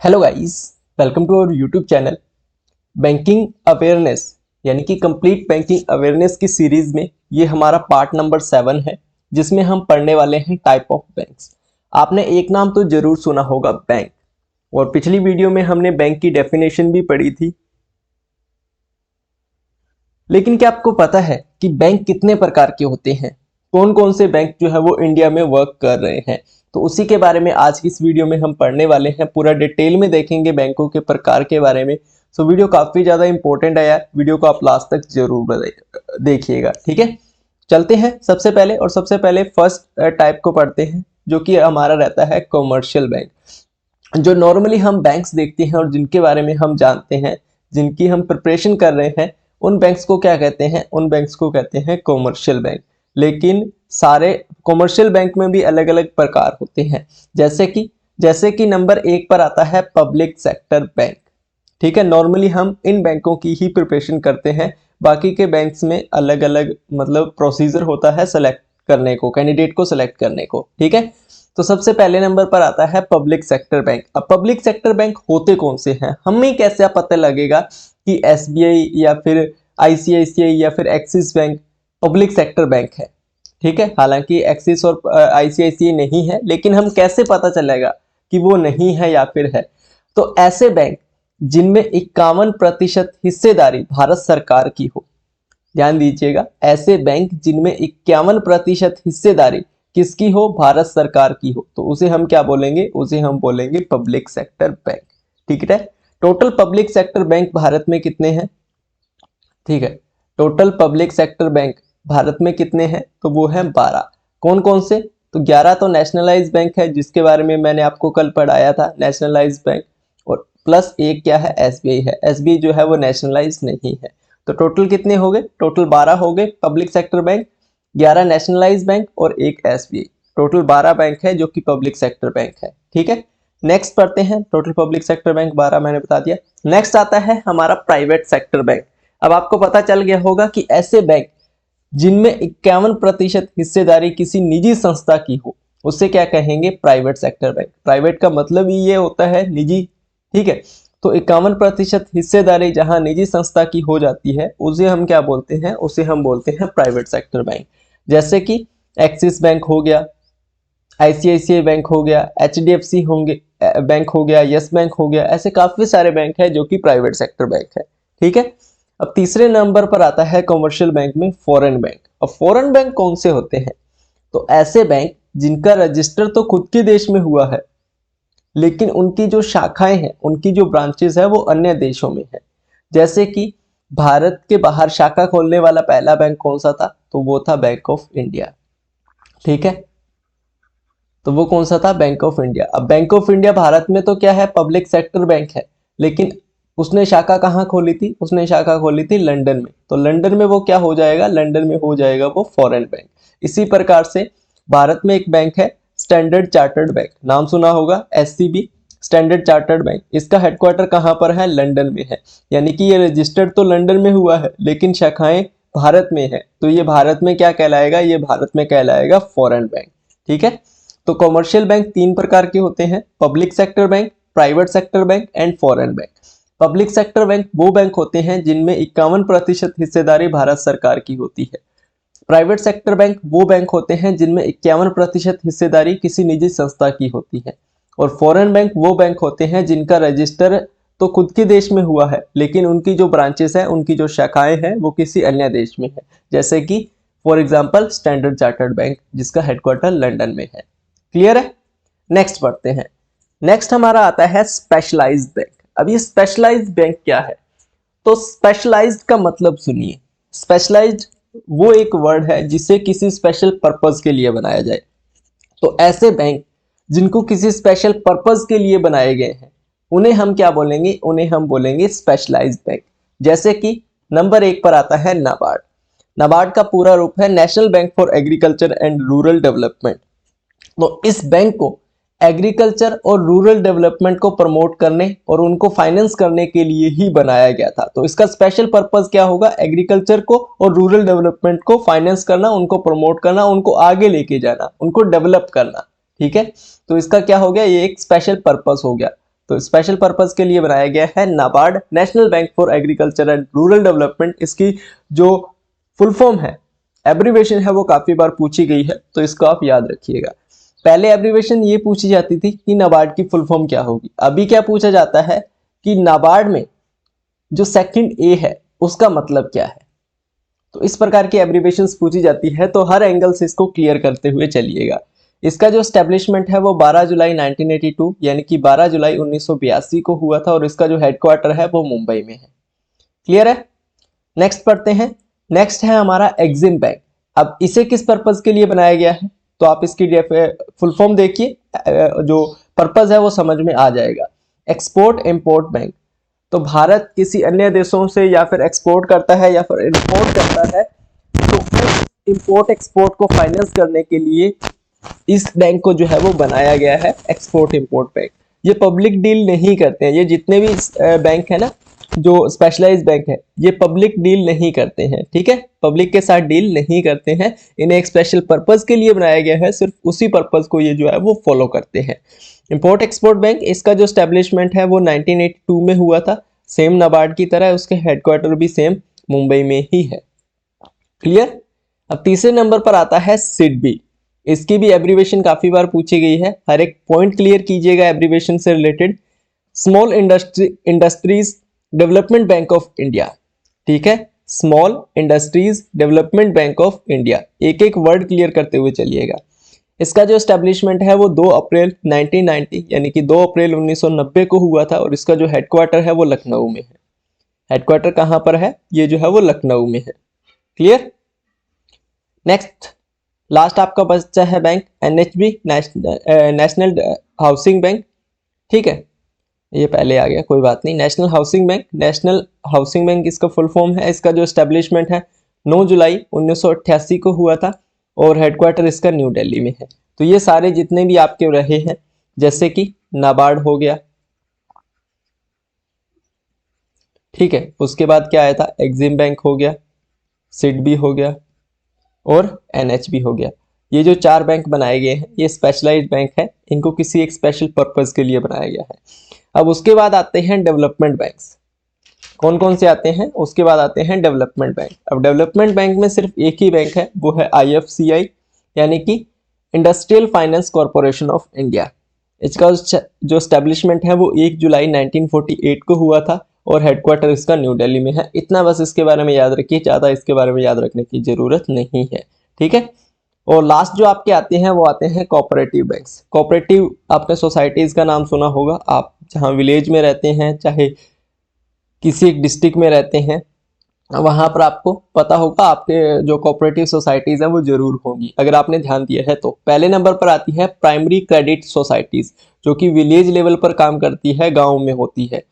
Hello guys, welcome to our YouTube channel. Banking awareness यानी कि complete banking awareness की series में ये हमारा पार्ट नंबर 7 है, जिसमें हम पढ़ने वाले हैं टाइप ऑफ बैंक्स। आपने एक नाम तो जरूर सुना होगा, बैंक। और पिछली वीडियो में हमने बैंक की डेफिनेशन भी पढ़ी थी। लेकिन क्या आपको पता है कि बैंक कितने प्रकार के होते हैं? कौन कौन से बैंक जो है वो इंडिया में वर्क कर रहे हैं? तो उसी के बारे में आज की इस वीडियो में हम पढ़ने वाले हैं। पूरा डिटेल में देखेंगे बैंकों के प्रकार के बारे में। सो वीडियो काफी ज्यादा इंपॉर्टेंट है यार, वीडियो को आप लास्ट तक जरूर देखिएगा, ठीक है। चलते हैं सबसे पहले फर्स्ट टाइप को पढ़ते हैं, जो कि हमारा रहता है कॉमर्शियल बैंक। जो नॉर्मली हम बैंक्स देखते हैं और जिनके बारे में हम जानते हैं, जिनकी हम प्रिपरेशन कर रहे हैं, उन बैंक्स को क्या कहते हैं? उन बैंक्स को कहते हैं कॉमर्शियल बैंक। लेकिन सारे कॉमर्शियल बैंक में भी अलग अलग प्रकार होते हैं। जैसे कि नंबर 1 पर आता है पब्लिक सेक्टर बैंक। ठीक है, नॉर्मली हम इन बैंकों की ही प्रिपरेशन करते हैं। बाकी के बैंक्स में अलग अलग मतलब प्रोसीजर होता है सेलेक्ट करने को, कैंडिडेट को सेलेक्ट करने को, ठीक है। तो सबसे पहले नंबर पर आता है पब्लिक सेक्टर बैंक। अब पब्लिक सेक्टर बैंक होते कौन से हैं, हमें कैसे पता लगेगा कि एसबीआई या फिर आईसीआईसीआई या फिर axis bank public sector bank है? ठीक है, हालांकि एक्सिस और आईसीआईसीआई नहीं है, लेकिन हम कैसे पता चलेगा कि वो नहीं है या फिर है? तो ऐसे बैंक जिनमें 51% हिस्सेदारी भारत सरकार की हो। ध्यान दीजिएगा, ऐसे बैंक जिनमें 51% हिस्सेदारी किसकी हो? भारत सरकार की हो, तो उसे हम क्या बोलेंगे? उसे हम बोलेंगे पब्लिक सेक्टर बैंक। ठीक है। Total public sector bank Bharat में कितने हैं? ठीक है, total public sector bank Bharat में कितने हैं? तो वो है 12। कौन कौन से? तो 11 तो नेशनलाइज बैंक है, जिसके बारे में मैंने आपको कल पढ़ाया था, नेशनलाइज बैंक। और प्लस एक क्या है? एसबीआई है। एसबीआई जो है वो नेशनलाइज नहीं है। तो टोटल कितने हो गए? टोटल 12 हो गए public sector bank, 11 nationalise bank और एक एसबीआई। टोटल 12 बैंक है जो कि पब्लिक सेक्टर बैंक है, ठीक है। नेक्स्ट पढ़ते हैं, टोटल पब्लिक सेक्टर बैंक 12 मैंने बता दिया। नेक्स्ट आता है हमारा प्राइवेट सेक्टर बैंक। अब आपको पता चल गया होगा कि ऐसे बैंक जिनमें 51% हिस्सेदारी किसी निजी संस्था की हो, उससे क्या कहेंगे? Private sector bank. प्राइवेट का मतलब ही ये होता है निजी, ठीक है। तो 51% हिस्सेदारी जहां निजी संस्था की हो जाती है, उसे हम क्या बोलते हैं? उसे हम बोलते हैं प्राइवेट सेक्टर बैंक। जैसे कि एक्सिस बैंक हो गया, आईसीआईसीआई बैंक हो गया, एचडीएफसी होंगे बैंक हो गया, यस बैंक हो गया। ऐसे काफी सारे बैंक है जो कि प्राइवेट सेक्टर बैंक है, ठीक है। अब तीसरे नंबर पर आता है कमर्शियल बैंक में फॉरेन बैंक। अब फॉरेन बैंक कौन से होते हैं? तो ऐसे बैंक जिनका रजिस्टर तो खुद के देश में हुआ है, लेकिन उनकी जो शाखाएं हैं, उनकी जो ब्रांचेस है वो अन्य देशों में है। जैसे कि भारत के बाहर शाखा खोलने वाला पहला बैंक कौन सा था? तो वो था बैंक ऑफ इंडिया, ठीक है। तो वो कौन सा था? Bank of India. अब बैंक ऑफ इंडिया भारत में तो क्या है? पब्लिक सेक्टर बैंक है, लेकिन उसने शाखा कहाँ खोली थी? उसने शाखा खोली थी लंदन में। तो लंदन में वो क्या हो जाएगा? लंदन में हो जाएगा वो फॉरेन बैंक। इसी प्रकार से भारत में एक बैंक है स्टैंडर्ड चार्टर्ड बैंक, नाम सुना होगा, एससीबी, स्टैंडर्ड चार्टर्ड बैंक। इसका हेडक्वार्टर कहाँ पर है? लंदन में है। यानी कि ये रजिस्टर्ड तो लंदन में हुआ है, लेकिन शाखाएं भारत में है। तो ये भारत में क्या कहलाएगा? ये भारत में कहलाएगा फॉरेन बैंक, ठीक है। तो कॉमर्शियल बैंक 3 प्रकार के होते हैं: public sector bank, private sector bank and foreign bank. Public sector bank वो बैंक होते हैं जिनमें 51% हिस्सेदारी भारत सरकार की होती है। प्राइवेट सेक्टर बैंक वो बैंक होते हैं जिनमें 51% हिस्सेदारी किसी निजी संस्था की होती है। और फॉरेन बैंक वो बैंक होते हैं जिनका रजिस्टर तो खुद के देश में हुआ है, लेकिन उनकी जो ब्रांचेस है, उनकी जो शाखाएं हैं, वो किसी अन्य देश में है। जैसे कि for example standard chartered bank, जिसका हेडक्वार्टर लंदन में है। क्लियर है? नेक्स्ट पढ़ते हैं। नेक्स्ट हमारा आता है स्पेशलाइज्ड बैंक। अब ये स्पेशलाइज्ड बैंक क्या है? तो स्पेशलाइज्ड का मतलब सुनिए। स्पेशलाइज्ड वो एक वर्ड है जिसे किसी स्पेशल पर्पस के लिए बनाया जाए। तो ऐसे बैंक जिनको किसी स्पेशल पर्पस के लिए बनाए गए हैं, उन्हें हम क्या बोलेंगे? उन्हें हम बोलेंगे स्पेशलाइज्ड बैंक। जैसे कि नंबर 1 पर आता है नाबार्ड। नाबार्ड का पूरा रूप है national bank for agriculture and rural development. तो इस बैंक को एग्रीकल्चर और रूरल डेवलपमेंट को प्रमोट करने और उनको फाइनेंस करने के लिए ही बनाया गया था। तो इसका स्पेशल पर्पस क्या होगा? एग्रीकल्चर को और रूरल डेवलपमेंट को फाइनेंस करना, उनको प्रमोट करना, उनको आगे लेके जाना, उनको डेवलप करना, ठीक है। तो इसका क्या हो गया? ये एक स्पेशल पर्पस हो गया। तो स्पेशल पर्पस के लिए बनाया गया है NABARD, national bank for agriculture and rural development. इसकी जो फुल फॉर्म है, एब्रीवेशन है, वो काफी बार पूछी गई है, तो इसको आप याद रखिएगा। पहले एब्रीवेशन ये पूछी जाती थी कि नाबार्ड की फुल फॉर्म क्या होगी। अभी क्या पूछा जाता है कि नाबार्ड में जो सेकंड ए है उसका मतलब क्या है। तो इस प्रकार की एब्रीवेशंस पूछी जाती है, तो हर एंगल से इसको क्लियर करते हुए चलिएगा। इसका जो एस्टेब्लिशमेंट है वो 12 जुलाई 1982 यानी कि 12 जुलाई 1982 को हुआ था और इसका जो हेडक्वार्टर है वो मुंबई में है। क्लियर है? नेक्स्ट पढ़ते हैं। नेक्स्ट है हमारा एग्जिम बैंक। अब इसे किस पर्पज के लिए बनाया गया है, तो आप इसकी फुल फॉर्म देखिए, जो पर्पज है वो समझ में आ जाएगा। Export import bank. तो भारत किसी अन्य देशों से या फिर एक्सपोर्ट करता है या फिर इंपोर्ट करता है, तो उस इंपोर्ट एक्सपोर्ट को फाइनेंस करने के लिए इस बैंक को जो है वो बनाया गया है, एक्सपोर्ट इंपोर्ट बैंक। ये पब्लिक डील नहीं करते हैं, ये जितने भी बैंक है ना, जो स्पेशलाइज्ड बैंक है, ये पब्लिक डील नहीं करते हैं। ठीक है, पब्लिक के साथ डील नहीं करते हैं, इन्हें एक स्पेशल पर्पज के लिए बनाया गया है, सिर्फ उसी पर्पज को ये जो है वो फॉलो करते हैं। इंपोर्ट एक्सपोर्ट बैंक, इसका जो स्टैब्लिशमेंट है वो 1982 में हुआ था, सेम नाबार्ड की तरह उसके हेडक्वार्टर भी सेम मुंबई में ही है। क्लियर? अब तीसरे नंबर पर आता है सिडबी। इसकी भी एब्रीवेशन काफी बार पूछी गई है, हर एक पॉइंट क्लियर कीजिएगा एब्रीवेशन से related. Small industries development bank of India. ठीक है, small industries development bank of India, एक एक वर्ड क्लियर करते हुए चलिएगा। इसका जो एस्टेब्लिशमेंट है वो 2 अप्रैल 1990 यानी कि 2 अप्रैल 1990 को हुआ था और इसका जो हेडक्वार्टर है वो लखनऊ में है। हेडक्वार्टर कहां पर है, ये जो है वो लखनऊ में है। क्लियर? नेक्स्ट लास्ट आपका बचा है bank NHB, national housing bank. ठीक है, ये पहले आ गया, कोई बात नहीं। National housing bank, national housing bank इसका फुल फॉर्म है। इसका जो एस्टेब्लिशमेंट है 9 जुलाई 1988 को हुआ था और हेडक्वार्टर इसका न्यू दिल्ली में है। तो ये सारे जितने भी आपके रहे हैं, जैसे कि नाबार्ड हो गया, ठीक है, उसके बाद क्या आया था, एग्जिम बैंक हो गया, सिडबी हो गया और एनएचबी हो गया। ये जो 4 बैंक बनाए गए हैं ये स्पेशलाइज्ड बैंक है, इनको किसी एक स्पेशल पर्पज के लिए बनाया गया है। अब उसके बाद आते हैं डेवलपमेंट बैंक्स। कौन कौन से आते हैं, उसके बाद आते हैं डेवलपमेंट बैंक। अब डेवलपमेंट बैंक में सिर्फ एक ही बैंक है, वो है आईएफसीआई यानी कि industrial finance corporation of India. इसका जो स्टैब्लिशमेंट है वो 1 जुलाई 1948 को हुआ था और हेडक्वार्टर इसका न्यू दिल्ली में है। इतना बस इसके बारे में याद रखिए, ज़्यादा इसके बारे में याद रखने की जरूरत नहीं है। ठीक है, और लास्ट जो आपके आते हैं वो आते हैं कोऑपरेटिव बैंक्स। कोऑपरेटिव आपने सोसाइटीज़ का नाम सुना होगा, आप जहाँ विलेज में रहते हैं, चाहे किसी एक डिस्ट्रिक्ट में रहते हैं, वहां पर आपको पता होगा आपके जो कोऑपरेटिव सोसाइटीज है वो जरूर होंगी, अगर आपने ध्यान दिया है तो। पहले नंबर पर आती है प्राइमरी क्रेडिट सोसाइटीज, जो कि विलेज लेवल पर काम करती है, गांव में होती है।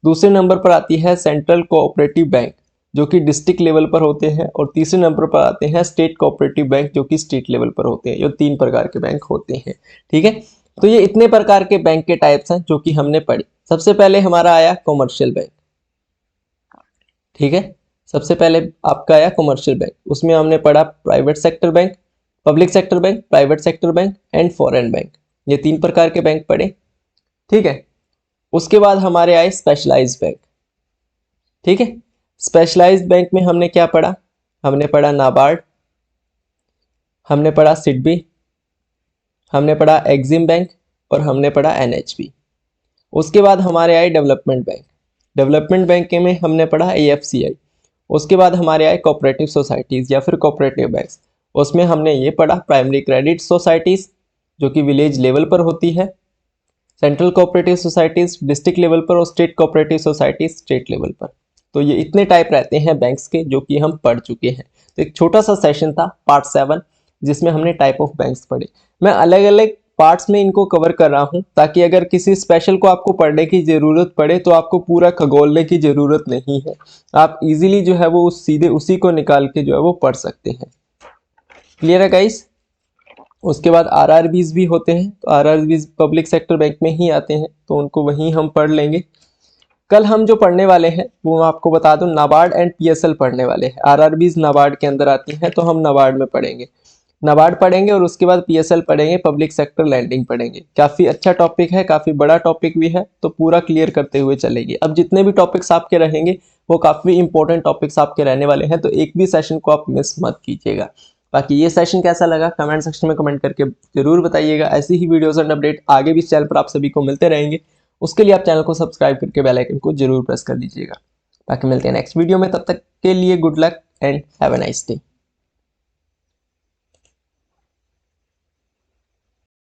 दूसरे नंबर पर आती है सेंट्रल कोऑपरेटिव बैंक, जो कि डिस्ट्रिक्ट लेवल पर होते हैं। और तीसरे नंबर पर आते हैं स्टेट कोऑपरेटिव बैंक, जो कि स्टेट लेवल पर होते हैं। ये 3 प्रकार के बैंक होते हैं। ठीक है, तो ये इतने प्रकार के बैंक के टाइप्स हैं जो कि हमने पढ़ी। सबसे पहले हमारा आया कॉमर्शियल बैंक। ठीक है, सबसे पहले आपका आया कॉमर्शियल बैंक, उसमें हमने पढ़ा private sector bank, public sector bank, private sector bank and foreign bank. ये 3 प्रकार के बैंक पढ़े। ठीक है, उसके बाद हमारे आए स्पेशलाइज्ड बैंक। ठीक है, स्पेशलाइज्ड बैंक में हमने क्या पढ़ा, हमने पढ़ा नाबार्ड, हमने पढ़ा सिडबी, हमने पढ़ा एग्जिम बैंक और हमने पढ़ा एनएचबी। उसके बाद हमारे आए डेवलपमेंट बैंक। डेवलपमेंट बैंक में हमने पढ़ा एएफसीआई। उसके बाद हमारे आए कोऑपरेटिव सोसाइटीज़ या फिर कोऑपरेटिव बैंक्स, उसमें हमने ये पढ़ा प्राइमरी क्रेडिट सोसाइटीज़, जो कि विलेज लेवल पर होती है, central cooperative societies district level पर और state cooperative societies state level पर। तो ये इतने टाइप रहते हैं बैंक्स के, जो कि हम पढ़ चुके हैं। तो एक छोटा सा सेशन था पार्ट 7, जिसमें हमने टाइप ऑफ बैंक्स पढ़े। मैं अलग अलग पार्ट्स में इनको कवर कर रहा हूं, ताकि अगर किसी स्पेशल को आपको पढ़ने की ज़रूरत पड़े तो आपको पूरा खगोलने की ज़रूरत नहीं है, आप इजीली जो है वो सीधे उसी को निकाल के जो है वो पढ़ सकते हैं। क्लियर है गाइस? उसके बाद आरआरबीज भी होते हैं, तो आरआरबीज पब्लिक सेक्टर बैंक में ही आते हैं, तो उनको वहीं हम पढ़ लेंगे। कल हम जो पढ़ने वाले हैं वो मैं आपको बता दूं, नाबार्ड एंड पीएसएल पढ़ने वाले हैं। आरआरबीज नाबार्ड के अंदर आती हैं, तो हम नाबार्ड में पढ़ेंगे। नाबार्ड पढ़ेंगे और उसके बाद पीएसएल पढ़ेंगे, पब्लिक सेक्टर लैंडिंग पढ़ेंगे। काफी अच्छा टॉपिक है, काफी बड़ा टॉपिक भी है, तो पूरा क्लियर करते हुए चलेंगे। अब जितने भी टॉपिक्स आपके रहेंगे वो काफी इंपॉर्टेंट टॉपिक्स आपके रहने वाले हैं, तो एक भी सेशन को आप मिस मत कीजिएगा। बाकी ये सेशन कैसा लगा कमेंट सेक्शन में कमेंट करके जरूर बताइएगा। ऐसी ही वीडियोस एंड अपडेट आगे भी इस चैनल पर आप सभी को मिलते रहेंगे। उसके लिए आप चैनल को सब्सक्राइब करके बेल आइकन को जरूर प्रेस कर लीजिएगा। बाकी मिलते हैं नेक्स्ट वीडियो में, तब तक के लिए good luck and have a nice day.